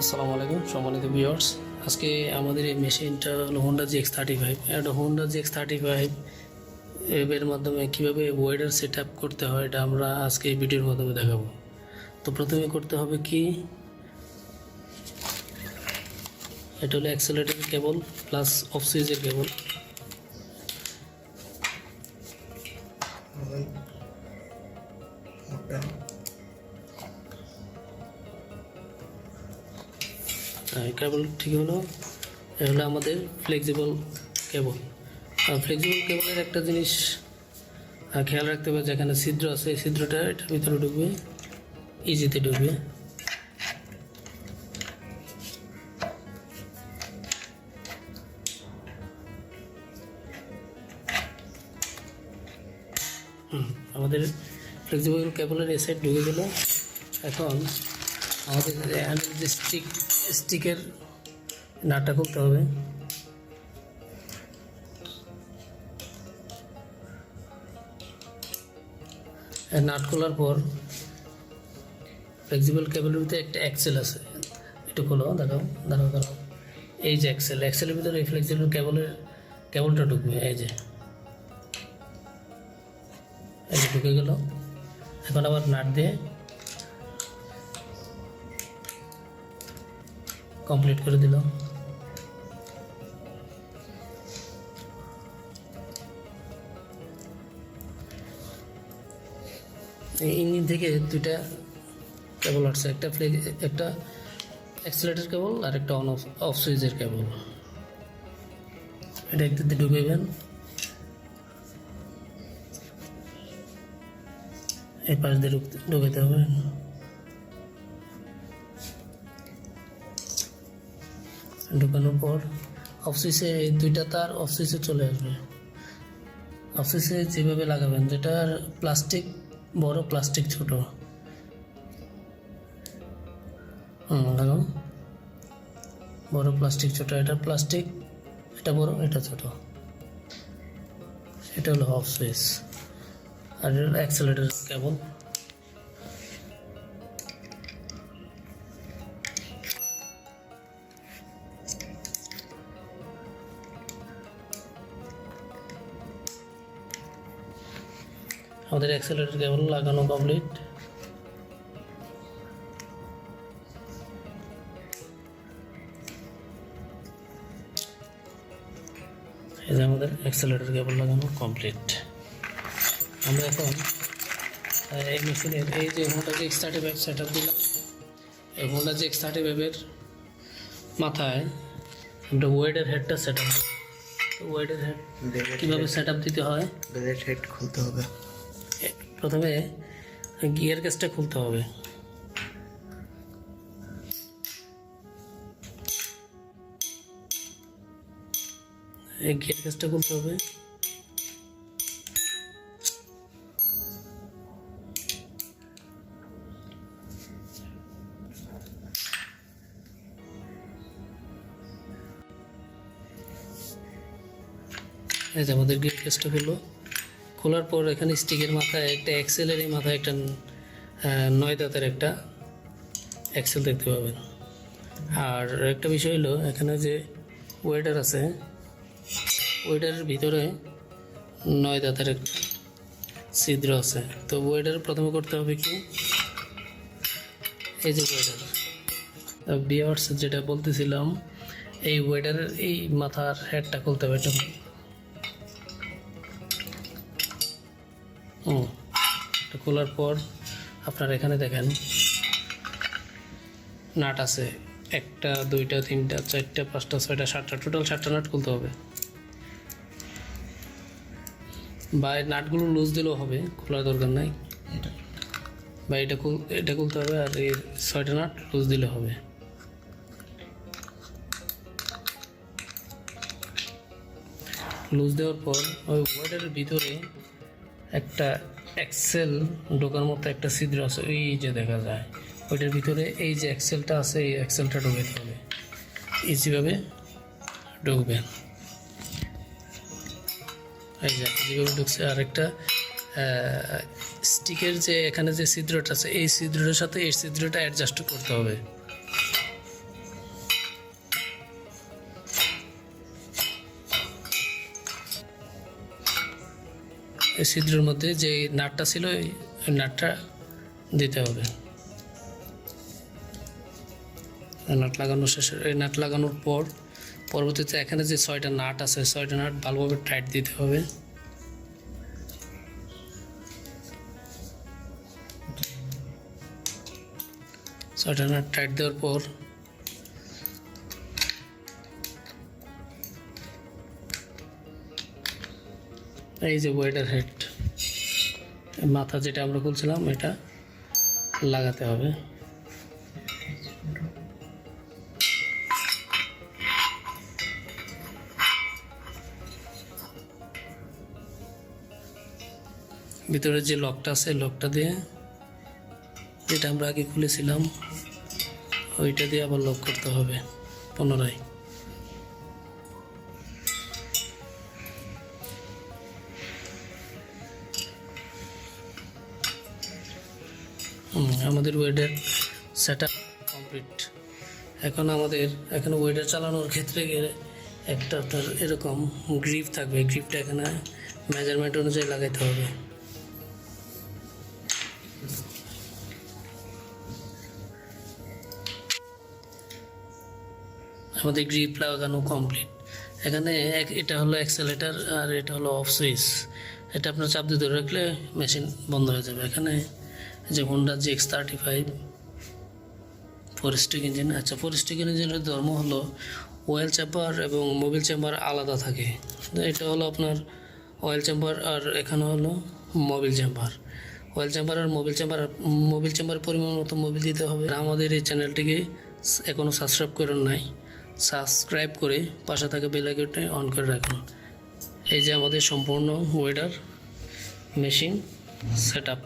আসসালামু আলাইকুম সম্মানিত ভিউয়ার্স। আজকে আমাদের এই মেশিনটা হলো হোন্ডা GX35। একটা হোন্ডা GX35 এর মাধ্যমে কীভাবে ওয়েডার সেট আপ করতে হয় এটা আমরা আজকে এই ভিডিওর মাধ্যমে দেখাবো। তো প্রথমে করতে হবে কি, এটা হলো অ্যাক্সেলারেটর কেবল প্লাস অফ সুইচের কেবল। কেবল ঠিক হলো, এ হলো আমাদের ফ্লেক্সিবল কেবল। ফ্লেক্সিবল কেবলের একটা জিনিস খেয়াল রাখতে হবে, যেখানে ছিদ্র আছে এই ছিদ্রটা এটার ভিতরে ঢুকবে, ইজিতে ঢুকবে। আমাদের ফ্লেক্সিবল কেবলের এই সাইড ঢুকে গেল। এখন আমাদের যে স্টিকের নাটটা খুলতে হবে। নাট খোলার পর ফ্লেক্সিবল কেবলের ভিতরে একটা অ্যাক্সেল আছে, একটু খোলো, দাঁড়াও। এই যে অ্যাক্সেলের ভিতরে এই ফ্লেক্সিবল কেবলটা ঢুকবে। এই যে ঢুকে গেল। এখন আবার নাট দিয়ে কমপ্লিট করে দিল। এই ইঞ্জিন থেকে দুইটা কেবল আসছে, একটা অ্যাক্সিলারেটর কেবল আর একটা অফ সুইচের কেবল। এটা একটু ঢুকাইবেন, এই পাশ দিয়ে ঢুকাইতে হবে। ঢুকানোর পর অফ সুইচে এই দুইটা তার অফ সুইচে চলে আসবে। অফ সুইচে যেভাবে লাগাবেন, যেটার প্লাস্টিক বড়, প্লাস্টিক ছোট, লাগাও। বড় প্লাস্টিক ছোট, এটা প্লাস্টিক, এটা বড়, এটা ছোট। এটা হলো অফ সুইচ, আর এটা হলো অ্যাক্সেলারেটর কেবল। আমাদের অ্যাক্সেলারেটর কেবল লাগানো কমপ্লিট। এই যে আমাদের অ্যাক্সেলারেটর কেবল লাগানো কমপ্লিট। আমরা এখন এই মেশিনের এই যে হোন্ডা GX35 সেট আপ দিলাম, এই হোন্ডা GX35 এর মাথায় আমরা ওয়েডার হেডটা সেট আপ দিই। তো ওয়েডার হেড কীভাবে সেট আপ দিতে হয়, ব্লেড হেড খুলতে হবে। প্রথমে গিয়ার কেসটা খুলতে হবে। এই গিয়ার কেসটা খুলতে হবে। এই যে আমাদের গিয়ার কেসটা খোলার পর এখানে স্টিকের মাথায় একটা এক্সেলের এই মাথায় একটা 9 দাঁতের একটা এক্সেল দেখতে পাবেন। আর একটা বিষয় হলো, এখানে যে ওয়েডার আছে, ওয়েডারের ভিতরে 9 দাঁতের একটা ছিদ্র আছে। তো ওয়েডার প্রথমে করতে হবে কি, এই যে ওয়েডার ভিউয়ার্স যেটা বলতেছিলাম, এই ওয়েডারের এই মাথার হেডটা খুলতে হবে। এটা খোলার পর আপনার এখানে দেখেন নাট আছে, 1টা 2টা 3টা 4টা 5টা 6টা 7টা, টোটাল 7টা নাট খুলতে হবে। বা এই নাটগুলো লুজ দিলেও হবে, খোলার দরকার নাই। বা এটা খুলতে হবে, আর এই 6টা নাট লুজ দিলে হবে। লুজ দেওয়ার পর ওই ওয়েডারের ভিতরে একটা এক্সেল ঢোকার মতো একটা ছিদ্র আছে, ওই যে দেখা যায়, ওইটার ভিতরে এই যে এক্সেলটা আছে, এই এক্সেলটা ঢোকাতে হবে। ইজিভাবে ঢুকবে, এই যে যেভাবে ঢুকছে। আর একটা স্টিকের যে এখানে যে ছিদ্রটা আছে, এই ছিদ্রটার সাথে এই ছিদ্রটা অ্যাডজাস্ট করতে হবে। এই ছিদ্রের মধ্যে যে নাটটা ছিল এই নাটটা দিতে হবে। নাট লাগানো শেষ, এই নাট লাগানোর পর পরবর্তীতে এখানে যে 6টা নাট আছে 6টা নাট ভালোভাবে টাইট দিতে হবে। ছয়টা নাট টাইট দেওয়ার পর এই যে ওয়েডার হেড মাথা যেটা আমরা বলছিলাম এটা লাগাতে হবে। ভিতরে যে লকটা আছে লকটা দিয়ে, যেটা আমরা আগে খুলেছিলাম ওইটা দিয়ে আবার লক করতে হবে পুনরায়। আমাদের ওয়েডার সেট আপ কমপ্লিট। এখন আমাদের এখানে ওয়েডার চালানোর ক্ষেত্রে গেলে একটা আপনার এরকম গ্রিপ থাকবে, গ্রিপটা এখানে মেজারমেন্ট অনুযায়ী লাগাইতে হবে। আমাদের গ্রিপ লাগানো কমপ্লিট। এখানে এটা হলো অ্যাক্সেলেটার আর এটা হলো অফ সুইচ। এটা আপনার চাপ দিয়ে ধরে রাখলে মেশিন বন্ধ হয়ে যাবে। এখানে যে হোন্ডা GX35 4 স্ট্রোক ইঞ্জিন। আচ্ছা, 4 স্ট্রোক ইঞ্জিনের ধর্ম হলো অয়েল চেম্বার এবং মোবিল চেম্বার আলাদা থাকে। এটা হলো আপনার অয়েল চেম্বার আর এখানে হলো মোবিল চেম্বার। অয়েল চেম্বার আর মোবিল চেম্বারের পরিমাণ মতো মোবিল দিতে হবে। আমাদের এই চ্যানেলটিকে এখনও সাবস্ক্রাইব করেন নাই, সাবস্ক্রাইব করে পাশে থাকা বেল আইকনটি অন করে রাখুন। এই যে আমাদের সম্পূর্ণ ওয়েডার মেশিন সেট আপ।